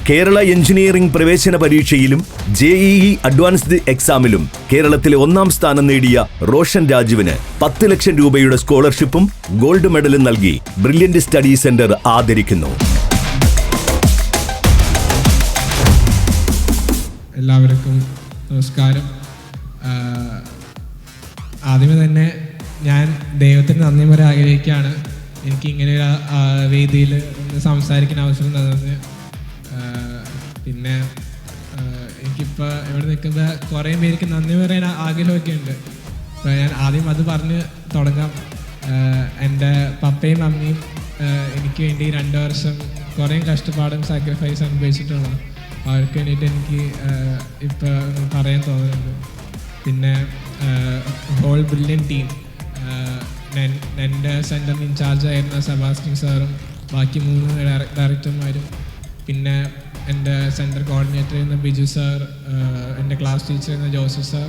Kerala engineering പ്രവേശന പരീക്ഷയിലും JEE advanced എക്സാമിലും കേരളത്തിലെ 1ാം സ്ഥാനം നേടിയ റോഷൻ രാജുവിന് 10 ലക്ഷം രൂപയുടെ സ്കോളർഷിപ്പും ഗോൾഡ് മെഡലും നൽകി ബ്രില്യന്റ് സ്റ്റഡി സെന്റർ ആദരിക്കുന്നു. എല്ലാവർക്കും നമസ്കാരം. ആദ്യമേ തന്നെ ഞാൻ ദൈവത്തിന് നന്ദി പറയാൻ ആഗ്രഹിക്കുകയാണ്. എനിക്ക് ഇങ്ങനെ ഒരു വേദിയിൽ സംസാരിക്കാൻ അവസരം തന്നത്. പിന്നെ എനിക്കിപ്പോൾ ഇവിടെ നിൽക്കുന്ന കുറേ പേർക്ക് നന്ദി പറയാൻ ആഗ്രഹമൊക്കെ ഉണ്ട്. അപ്പോൾ ഞാൻ ആദ്യം അത് പറഞ്ഞ് തുടങ്ങാം. എൻ്റെ പപ്പയും മമ്മിയും എനിക്ക് വേണ്ടി 2 വർഷം കുറേ കഷ്ടപ്പാടും സാക്രിഫൈസ് അനുഭവിച്ചിട്ടുള്ള അവർക്ക് വേണ്ടിയിട്ട് എനിക്ക് ഇപ്പോൾ പറയാൻ തോന്നുന്നുണ്ട്. പിന്നെ ഹോൾ ബ്രില്യൻ ടീം, എൻ്റെ സെൻറ്ററിന് ഇൻചാർജ് ആയിരുന്ന സെബാസ്റ്റ്യൻ സാറും ബാക്കി 3 ഡയറക്ടർമാരും, പിന്നെ എൻ്റെ സെൻറ്റർ കോർഡിനേറ്റർ ആയിരുന്ന ബിജു സാർ, എൻ്റെ ക്ലാസ് ടീച്ചർ ആയിരുന്ന ജോസഫ് സാർ,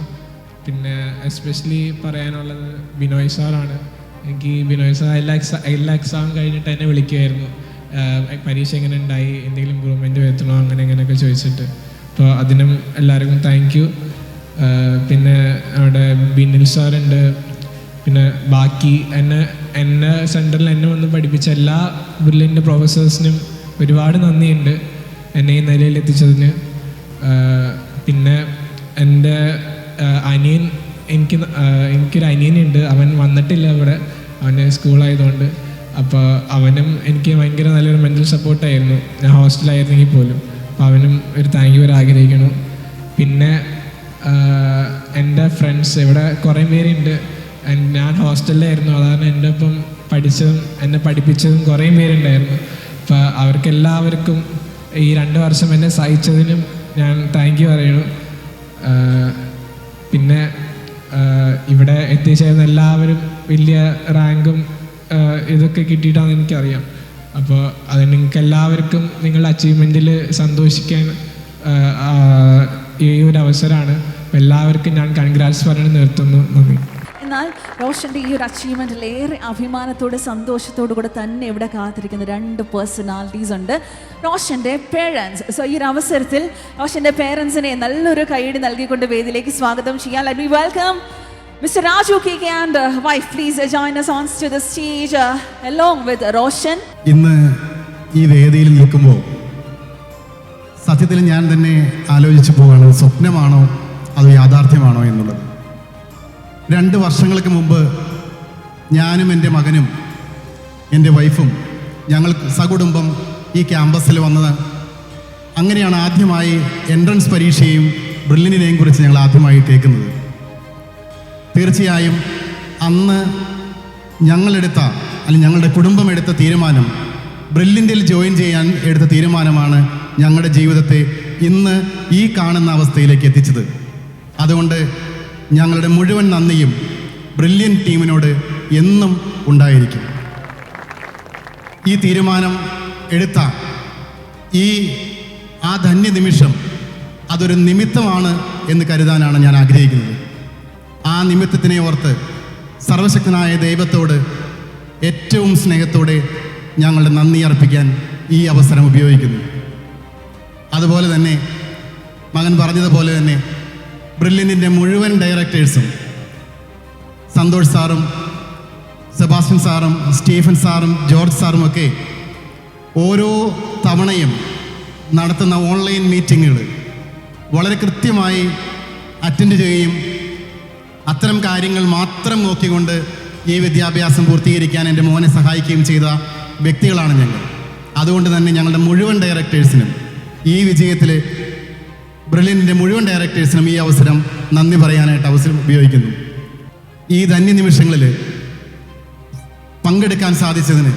പിന്നെ എസ്പെഷ്യലി പറയാനുള്ളത് ബിനോയ് സാറാണ്. എനിക്ക് ബിനോയ് സാർ എല്ലാ എക്സാം കഴിഞ്ഞിട്ട് എന്നെ വിളിക്കുമായിരുന്നു. പരീക്ഷ എങ്ങനെ ഉണ്ടായി, എന്തെങ്കിലും ഇമ്പ്രൂവ്മെൻറ്റ് വരുത്തണോ, അങ്ങനെയൊക്കെ ചോദിച്ചിട്ട്. അപ്പോൾ അതിനും എല്ലാവർക്കും താങ്ക് യു. പിന്നെ അവിടെ ബിനിൽ സാറുണ്ട്. പിന്നെ ബാക്കി എന്നെ സെൻറ്ററിൽ എന്നെ വന്ന് പഠിപ്പിച്ച എല്ലാ ബ്രില്യൻ്റ് പ്രൊഫസേഴ്സിനും ഒരുപാട് നന്ദിയുണ്ട് എന്നെ ഈ നിലയിൽ എത്തിച്ചതിന്. പിന്നെ എൻ്റെ അനിയൻ, എനിക്കൊരു അനിയനുണ്ട്. അവൻ വന്നിട്ടില്ല ഇവിടെ, അവന് സ്കൂളായതുകൊണ്ട്. അപ്പോൾ അവനും എനിക്ക് ഭയങ്കര നല്ലൊരു മെൻ്റൽ സപ്പോർട്ടായിരുന്നു, ഞാൻ ഹോസ്റ്റലായിരുന്നെങ്കിൽ പോലും. അപ്പോൾ അവനും ഒരു താങ്ക് യു വരെ ആഗ്രഹിക്കണം. പിന്നെ എൻ്റെ ഫ്രണ്ട്സ് ഇവിടെ കുറേ പേരുണ്ട്. ഞാൻ ഹോസ്റ്റലിലായിരുന്നു, അതാണ് എൻ്റെ ഒപ്പം പഠിച്ചതും എന്നെ പഠിപ്പിച്ചതും കുറേ പേരുണ്ടായിരുന്നു. അപ്പോൾ അവർക്കെല്ലാവർക്കും ഈ 2 വർഷം എന്നെ സഹിച്ചതിനും ഞാൻ താങ്ക് യു പറയണു. പിന്നെ ഇവിടെ എത്തിച്ചേർന്ന എല്ലാവരും വലിയ റാങ്കും ഇതൊക്കെ കിട്ടിയിട്ടാണെന്ന് എനിക്കറിയാം. അപ്പോൾ അത് നിങ്ങൾക്ക് എല്ലാവർക്കും നിങ്ങളുടെ അച്ചീവ്മെൻറ്റിൽ സന്തോഷിക്കാൻ ഈ ഒരു അവസരമാണ്. എല്ലാവർക്കും ഞാൻ കൺഗ്രാറ്റ്സ് പറഞ്ഞ് നിർത്തുന്നു. നന്ദി. എന്നാൽ റോഷൻ്റെ ഈ ഒരു അച്ചീവ്മെൻറ്റിൽ ഏറെ അഭിമാനത്തോടെ സന്തോഷത്തോടു കൂടെ തന്നെ ഇവിടെ കാത്തിരിക്കുന്ന 2 പേഴ്സണാലിറ്റീസ് ഉണ്ട്. റോഷൻ്റെ പേരൻസ്. സോ ഈ ഒരു അവസരത്തിൽ റോഷൻ്റെ പേരൻസിനെ നല്ലൊരു കൈയടി നൽകിക്കൊണ്ട് വേദിയിലേക്ക് സ്വാഗതം ചെയ്യാൻ let me welcome Mr. Raju KK and wife. Please join us on to the stage along with Roshan. ഇന്ന് ഈ വേദിയിൽ നിൽക്കുമ്പോൾ സത്യത്തിൽ ഞാൻ തന്നെ ആലോചിച്ചു പോവുകയാണ്, സ്വപ്നമാണോ അതോ യാഥാർത്ഥ്യമാണോ എന്നുള്ളത്. 2 വർഷങ്ങൾക്ക് മുമ്പ് ഞാനും എൻ്റെ മകനും എൻ്റെ വൈഫും ഞങ്ങൾ സകുടുംബം ഈ ക്യാമ്പസിൽ വന്നത്. അങ്ങനെയാണ് ആദ്യമായി എൻട്രൻസ് പരീക്ഷയും ബ്രില്യൻറ്റിനെയും കുറിച്ച് ഞങ്ങൾ ആദ്യമായി കേൾക്കുന്നത്. തീർച്ചയായും അന്ന് ഞങ്ങളുടെ കുടുംബം എടുത്ത തീരുമാനം, ബ്രില്യൻറ്റിൽ ജോയിൻ ചെയ്യാൻ എടുത്ത തീരുമാനമാണ് ഞങ്ങളുടെ ജീവിതത്തെ ഇന്ന് ഈ കാണുന്ന അവസ്ഥയിലേക്ക് എത്തിച്ചത്. അതുകൊണ്ട് ഞങ്ങളുടെ മുഴുവൻ നന്ദിയും ബ്രില്യൻ ടീമിനോട് എന്നും ഉണ്ടായിരിക്കും. ഈ തീരുമാനം എടുത്ത ആ ധന്യ നിമിഷം അതൊരു നിമിത്തമാണ് എന്ന് കരുതാനാണ് ഞാൻ ആഗ്രഹിക്കുന്നത്. ആ നിമിത്തത്തിനെ ഓർത്ത് സർവശക്തനായ ദൈവത്തോട് ഏറ്റവും സ്നേഹത്തോടെ ഞങ്ങളുടെ നന്ദി അർപ്പിക്കാൻ ഈ അവസരം ഉപയോഗിക്കുന്നു. അതുപോലെ തന്നെ മകൻ പറഞ്ഞതുപോലെ തന്നെ ബ്രില്യൻറ്റിൻ്റെ മുഴുവൻ ഡയറക്ടേഴ്സും, സന്തോഷ് സാറും സെബാസ്റ്റ്യൻ സാറും സ്റ്റീഫൻ സാറും ജോർജ് സാറും ഒക്കെ ഓരോ തവണയും നടത്തുന്ന ഓൺലൈൻ മീറ്റിങ്ങുകൾ വളരെ കൃത്യമായി അറ്റൻഡ് ചെയ്യുകയും അത്തരം കാര്യങ്ങൾ മാത്രം നോക്കിക്കൊണ്ട് ഈ വിദ്യാഭ്യാസം പൂർത്തീകരിക്കാൻ എൻ്റെ മോനെ സഹായിക്കുകയും ചെയ്ത വ്യക്തികളാണ് ഞങ്ങൾ. അതുകൊണ്ട് തന്നെ ഞങ്ങളുടെ മുഴുവൻ ഡയറക്ടേഴ്സിനും ഈ വിജയത്തിൽ ബ്രില്യൻറ്റിൻ്റെ മുഴുവൻ ഡയറക്ടേഴ്സിനും ഈ അവസരം നന്ദി പറയാനായിട്ട് അവസരം ഉപയോഗിക്കുന്നു. ഈ ധന്യ നിമിഷങ്ങളിൽ പങ്കെടുക്കാൻ സാധിച്ചതിന്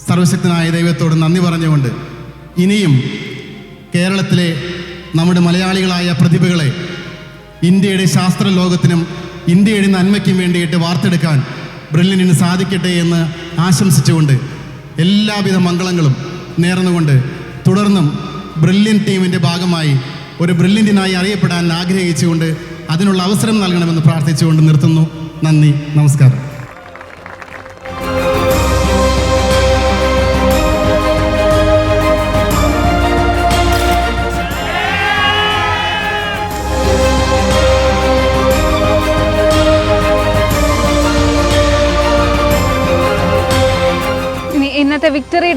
സർവശക്തനായ ദൈവത്തോട് നന്ദി പറഞ്ഞുകൊണ്ട് ഇനിയും കേരളത്തിലെ നമ്മുടെ മലയാളികളായ പ്രതിഭകളെ ഇന്ത്യയുടെ ശാസ്ത്ര ലോകത്തിനും ഇന്ത്യയുടെ നന്മയ്ക്കും വേണ്ടിയിട്ട് വാർത്തെടുക്കാൻ ബ്രില്യൻറ്റിന് സാധിക്കട്ടെ എന്ന് ആശംസിച്ചുകൊണ്ട് എല്ലാവിധ മംഗളങ്ങളും നേർന്നുകൊണ്ട് തുടർന്നും ബ്രില്യൻ ടീമിൻ്റെ ഭാഗമായി ഒരു ബ്രില്യൻറ്റിനായി അറിയപ്പെടാൻ ആഗ്രഹിച്ചുകൊണ്ട് അതിനുള്ള അവസരം നൽകണമെന്ന് പ്രാർത്ഥിച്ചുകൊണ്ട് നിർത്തുന്നു. നന്ദി, നമസ്കാരം.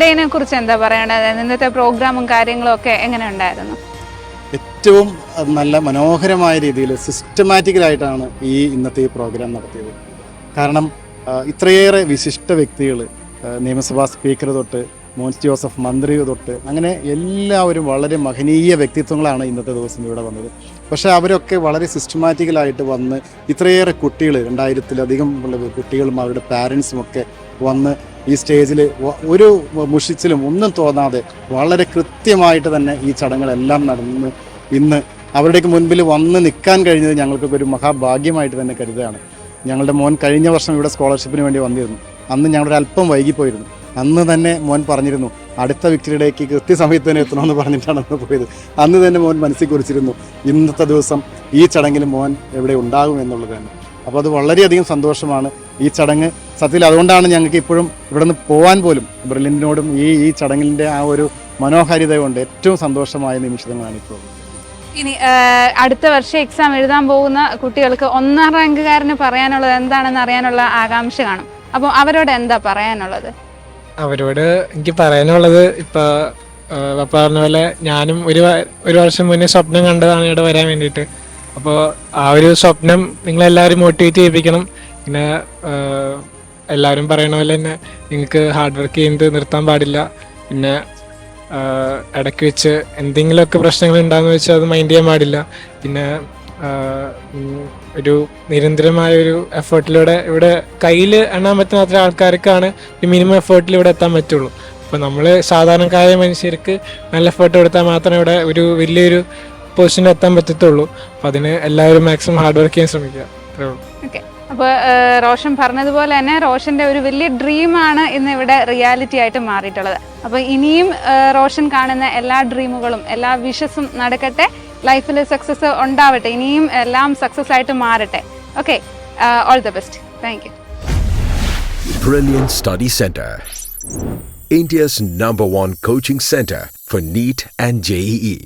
ഡേനെ കുറിച്ച് എന്താ പറയണത്? ഇന്നത്തെ പ്രോഗ്രാമും കാര്യങ്ങളും ഒക്കെ എങ്ങനെ ഉണ്ടായിരുന്നു? ഏറ്റവും നല്ല മനോഹരമായ രീതിയിൽ സിസ്റ്റമാറ്റിക്കലായിട്ടാണ് ഇന്നത്തെ ഈ പ്രോഗ്രാം നടത്തിയത്. കാരണം ഇത്രയേറെ വിശിഷ്ട വ്യക്തികൾ, നിയമസഭാ സ്പീക്കർ തൊട്ട് മോൻസ് ജോസഫ് മന്ത്രി തൊട്ട് അങ്ങനെ എല്ലാവരും വളരെ മഹനീയ വ്യക്തിത്വങ്ങളാണ് ഇന്നത്തെ ദിവസം ഇവിടെ വന്നത്. പക്ഷേ അവരൊക്കെ വളരെ സിസ്റ്റമാറ്റിക്കലായിട്ട് വന്ന് ഇത്രയേറെ കുട്ടികൾ, 2000-ലധികം ഉള്ള കുട്ടികളും അവരുടെ പാരൻസും ഒക്കെ വന്ന് ഈ സ്റ്റേജിൽ ഒരു മുഷിച്ചിലും ഒന്നും തോന്നാതെ വളരെ കൃത്യമായിട്ട് തന്നെ ഈ ചടങ്ങുകളെല്ലാം നടന്ന് ഇന്ന് അവരുടെയൊക്കെ മുൻപിൽ വന്ന് നിൽക്കാൻ കഴിഞ്ഞത് ഞങ്ങൾക്കൊക്കെ ഒരു മഹാഭാഗ്യമായിട്ട് തന്നെ കരുതുകയാണ്. ഞങ്ങളുടെ മോൻ കഴിഞ്ഞ വർഷം ഇവിടെ സ്കോളർഷിപ്പിന് വേണ്ടി വന്നിരുന്നു. അന്ന് ഞങ്ങളൊരു അല്പം വൈകിപ്പോയിരുന്നു. അന്ന് തന്നെ മോൻ പറഞ്ഞിരുന്നു അടുത്ത വിക്ടറിയിലേക്ക് കൃത്യസമയത്ത് തന്നെ എത്തണമെന്ന് പറഞ്ഞിട്ടാണ് അന്ന് പോയത്. അന്ന് തന്നെ മോൻ മനസ്സിൽ കുറിച്ചിരുന്നു ഇന്നത്തെ ദിവസം ഈ ചടങ്ങിൽ മോൻ എവിടെ ഉണ്ടാകും എന്നുള്ളത് തന്നെ. അപ്പോൾ അത് വളരെയധികം സന്തോഷമാണ്. ഈ ചടങ്ങ് സത്യത്തിൽ അതുകൊണ്ടാണ് ഞങ്ങൾക്ക് ഇപ്പോഴും ഇവിടെ നിന്ന് പോകാൻ പോലും ബ്രില്യൻറ്റിനോടും ഈ ചടങ്ങിൻ്റെ ആ ഒരു മനോഹാരിത കൊണ്ട് ഏറ്റവും സന്തോഷമായ നിമിഷങ്ങളാണ് ഇപ്പോൾ. ഇനി അടുത്ത വർഷം എക്സാം എഴുതാൻ പോകുന്ന കുട്ടികൾക്ക് 1ാം റാങ്കുകാരന് പറയാനുള്ളത് എന്താണെന്ന് അറിയാനുള്ള ആകാംക്ഷ കാണും. അപ്പോൾ അവരോട് എന്താ പറയാനുള്ളത്? അവരോട് എനിക്ക് പറയാനുള്ളത്, ഇപ്പോൾ പറഞ്ഞ പോലെ ഞാനും ഒരു വർഷം മുന്നേ സ്വപ്നം കണ്ടതാണ് ഇവിടെ വരാൻ വേണ്ടിയിട്ട്. അപ്പോൾ ആ ഒരു സ്വപ്നം നിങ്ങളെല്ലാവരും മോട്ടിവേറ്റ് ചെയ്യിപ്പിക്കണം. പിന്നെ എല്ലാവരും പറയണ പോലെ തന്നെ നിങ്ങൾക്ക് ഹാർഡ് വർക്ക് ചെയ്യുന്നത് നിർത്താൻ പാടില്ല. പിന്നെ ഇടയ്ക്ക് വെച്ച് എന്തെങ്കിലുമൊക്കെ പ്രശ്നങ്ങൾ ഉണ്ടാകുന്ന വെച്ചാൽ അത് മൈൻഡ് ചെയ്യാൻ പാടില്ല. പിന്നെ ഒരു നിരന്തരമായ ഒരു എഫേർട്ടിലൂടെ ഇവിടെ കയ്യിൽ എണ്ണാൻ പറ്റുന്ന അത്ര ആൾക്കാർക്കാണ് ഈ മിനിമം എഫേർട്ടിൽ ഇവിടെ എത്താൻ പറ്റുള്ളൂ. അപ്പോൾ നമ്മൾ സാധാരണക്കാരായ മനുഷ്യർക്ക് നല്ല എഫേർട്ട് കൊടുത്താൽ മാത്രമേ ഇവിടെ ഒരു വലിയൊരു പൊസിഷനിൽ എത്താൻ പറ്റത്തുള്ളൂ. അപ്പോൾ അതിന് എല്ലാവരും മാക്സിമം ഹാർഡ് വർക്ക് ചെയ്യാൻ ശ്രമിക്കുക. അത്രേ ഉള്ളൂ. ഓക്കെ. അപ്പോൾ റോഷൻ പറഞ്ഞതുപോലെ തന്നെ റോഷൻ്റെ ഒരു വലിയ ഡ്രീമാണ് ഇന്ന് ഇവിടെ റിയാലിറ്റി ആയിട്ട് മാറിയിട്ടുള്ളത്. അപ്പോൾ ഇനിയും റോഷൻ കാണുന്ന എല്ലാ ഡ്രീമുകളും എല്ലാ വിഷസും നടക്കട്ടെ, ലൈഫിൽ സക്സസ് ഉണ്ടാവട്ടെ, ഇനിയും എല്ലാം സക്സസ് ആയിട്ട് മാറട്ടെ. Okay, all the best. Thank you. Brilliant Study Center, India's #1 coaching center for NEET and JEE.